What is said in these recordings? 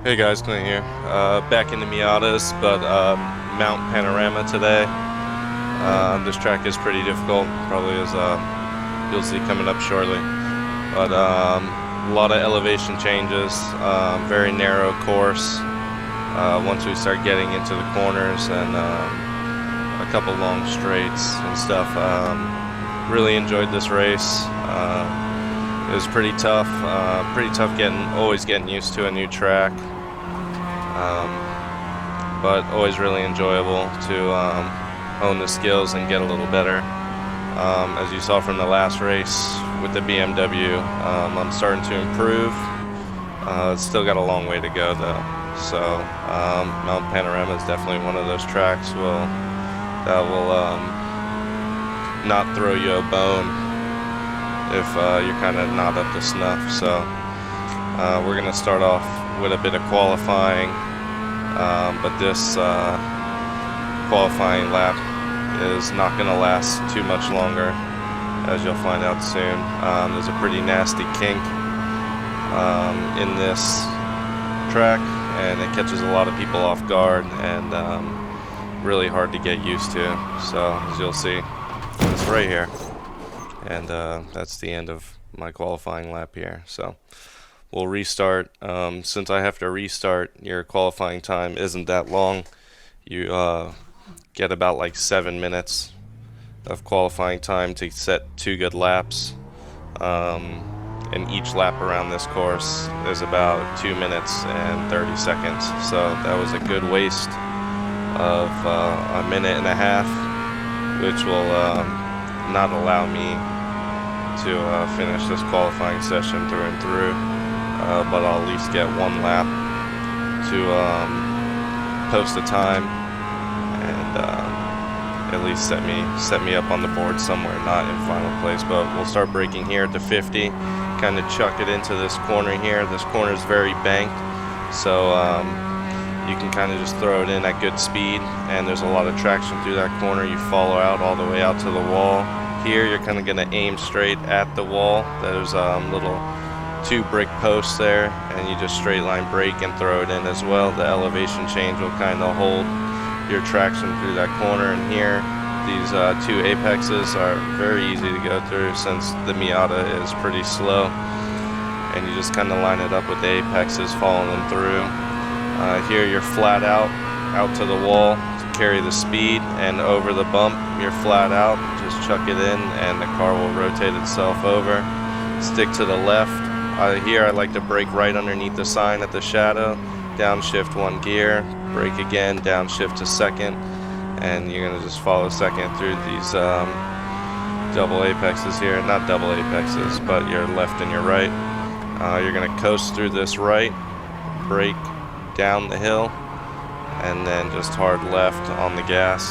Hey guys, Clint here. Back in the Miatas, but Mount Panorama today. This track is pretty difficult, probably as you'll see coming up shortly. But a lot of elevation changes, very narrow course. Once we start getting into the corners and a couple long straights and stuff. Really enjoyed this race. It was pretty tough. Always getting used to a new track. But always really enjoyable to hone the skills and get a little better. As you saw from the last race with the BMW, I'm starting to improve. It's still got a long way to go though. So Mount Panorama is definitely one of those tracks that will not throw you a bone if you're kind of not up to snuff. So we're going to start off with a bit of qualifying, but this qualifying lap is not going to last too much longer, as you'll find out soon. There's a pretty nasty kink in this track, and it catches a lot of people off guard and really hard to get used to. So as you'll see, it's right here, and that's the end of my qualifying lap here. So we'll restart. Since I have to restart, your qualifying time isn't that long. You get about like 7 minutes of qualifying time to set 2 good laps. And each lap around this course is about 2 minutes and 30 seconds. So that was a good waste of a minute and a half, which will not allow me to finish this qualifying session through and through. But I'll at least get 1 lap to post a time and at least set me up on the board somewhere, not in final place. But we'll start braking here at the 50, kind of chuck it into this corner here. This corner is very banked, so you can kind of just throw it in at good speed, and there's a lot of traction through that corner. You follow out all the way out to the wall. Here you're kind of going to aim straight at the wall. There's little 2 brick posts there, and you just straight line brake and throw it in as well. The elevation change will kind of hold your traction through that corner. And here, these 2 apexes are very easy to go through since the Miata is pretty slow, and you just kind of line it up with the apexes, following them through. Here you're flat out to the wall to carry the speed, and over the bump you're flat out, just chuck it in and the car will rotate itself over. Stick to the left. Here I like to brake right underneath the sign at the shadow, downshift 1 gear, brake again, downshift to second, and you're going to just follow second through these double apexes here. Not double apexes, but your left and your right. You're going to coast through this right, brake down the hill, and then just hard left on the gas.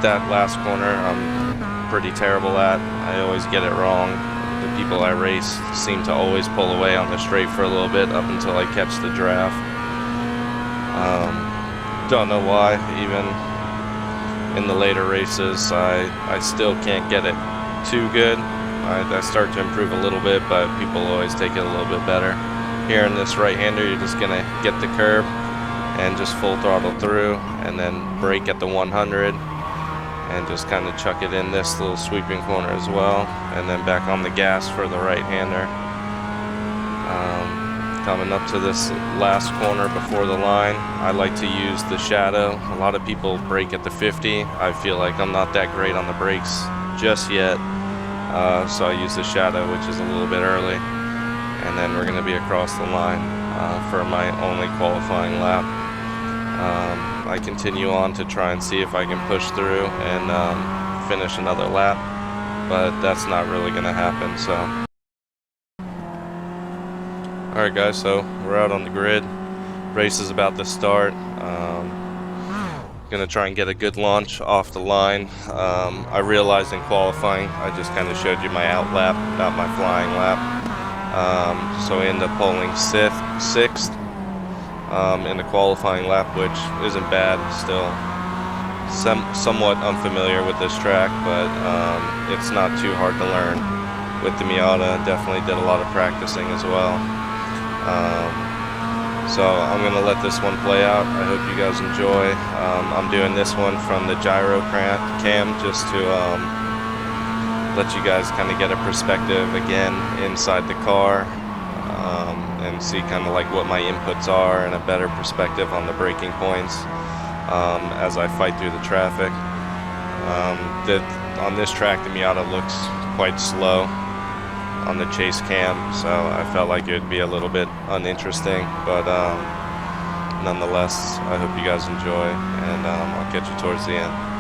That last corner I'm pretty terrible at. I always get it wrong. The people I race seem to always pull away on the straight for a little bit up until I catch the draft. Don't know why. Even in the later races, I still can't get it too good. I start to improve a little bit, but people always take it a little bit better. Here in this right-hander, you're just gonna get the curb and just full throttle through, and then brake at the 100, and just kind of chuck it in this little sweeping corner as well, and then back on the gas for the right-hander. Coming up to this last corner before the line, I like to use the shadow. A lot of people brake at the 50. I feel like I'm not that great on the brakes just yet, so I use the shadow, which is a little bit early, and then we're going to be across the line for my only qualifying lap. I continue on to try and see if I can push through and finish another lap, but that's not really going to happen. So alright guys, so we're out on the grid. Race is about to start. Gonna try and get a good launch off the line. I realized in qualifying, I just kind of showed you my out lap, not my flying lap. So I end up pulling 6th in the qualifying lap, which isn't bad. Still somewhat unfamiliar with this track, but it's not too hard to learn with the Miata. Definitely did a lot of practicing as well. So I'm going to let this one play out. I hope you guys enjoy. I'm doing this one from the gyro cam just to let you guys kind of get a perspective again inside the car and see kind of like what my inputs are and a better perspective on the braking points as I fight through the traffic. On this track, the Miata looks quite slow on the chase cam, so I felt like it would be a little bit uninteresting, but nonetheless, I hope you guys enjoy, and I'll catch you towards the end.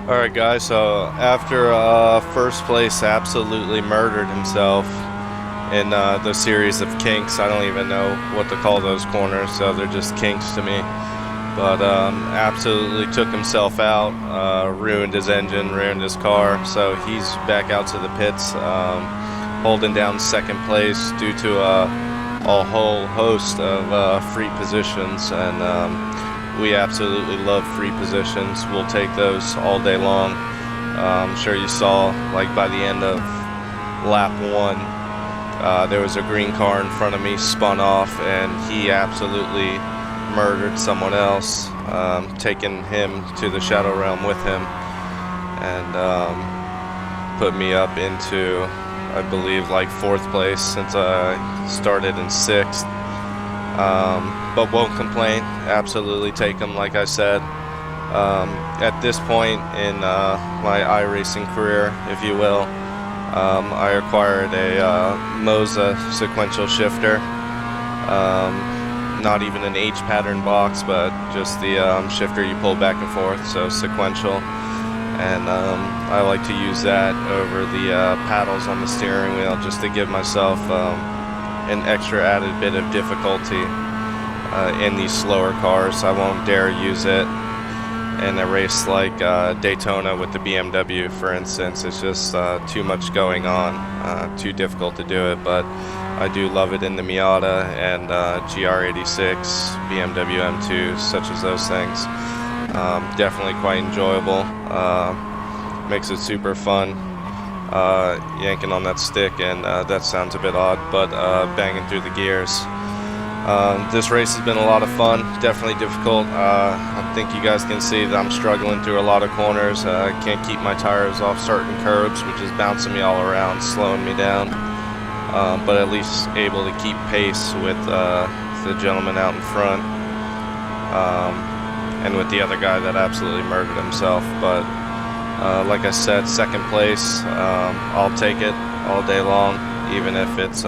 Alright guys, so after first place absolutely murdered himself in the series of kinks, I don't even know what to call those corners, so they're just kinks to me. But absolutely took himself out, ruined his engine, ruined his car, so he's back out to the pits, holding down second place due to a whole host of free positions, and we absolutely love free positions. We'll take those all day long. I'm sure you saw, like by the end of lap 1, there was a green car in front of me, spun off, and he absolutely murdered someone else, taking him to the Shadow Realm with him, and put me up into, I believe, like 4th place since I started in 6th. But won't complain. Absolutely take him, like I said. At this point in my iRacing career, if you will, I acquired a Moza sequential shifter. Not even an H pattern box, but just the shifter you pull back and forth, so sequential. And I like to use that over the paddles on the steering wheel just to give myself an extra added bit of difficulty in these slower cars. I won't dare use it in a race like Daytona with the BMW, for instance. It's just too much going on, too difficult to do it, but I do love it in the Miata and GR86, BMW M2, such as those things. Definitely quite enjoyable. Makes it super fun. Yanking on that stick, and that sounds a bit odd, but banging through the gears. This race has been a lot of fun, definitely difficult. I think you guys can see that I'm struggling through a lot of corners. I can't keep my tires off certain curbs, which is bouncing me all around, slowing me down. But at least able to keep pace with the gentleman out in front, and with the other guy that absolutely murdered himself. But like I said, 2nd place, I'll take it all day long, even if it's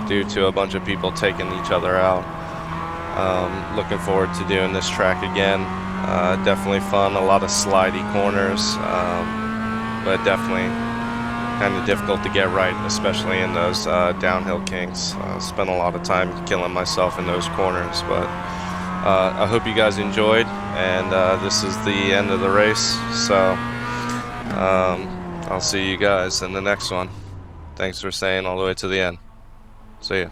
due to a bunch of people taking each other out. Looking forward to doing this track again. Definitely fun, a lot of slidey corners, but definitely kind of difficult to get right, especially in those downhill kinks. Spent a lot of time killing myself in those corners, but I hope you guys enjoyed, and this is the end of the race, so I'll see you guys in the next one. Thanks for staying all the way to the end. See ya.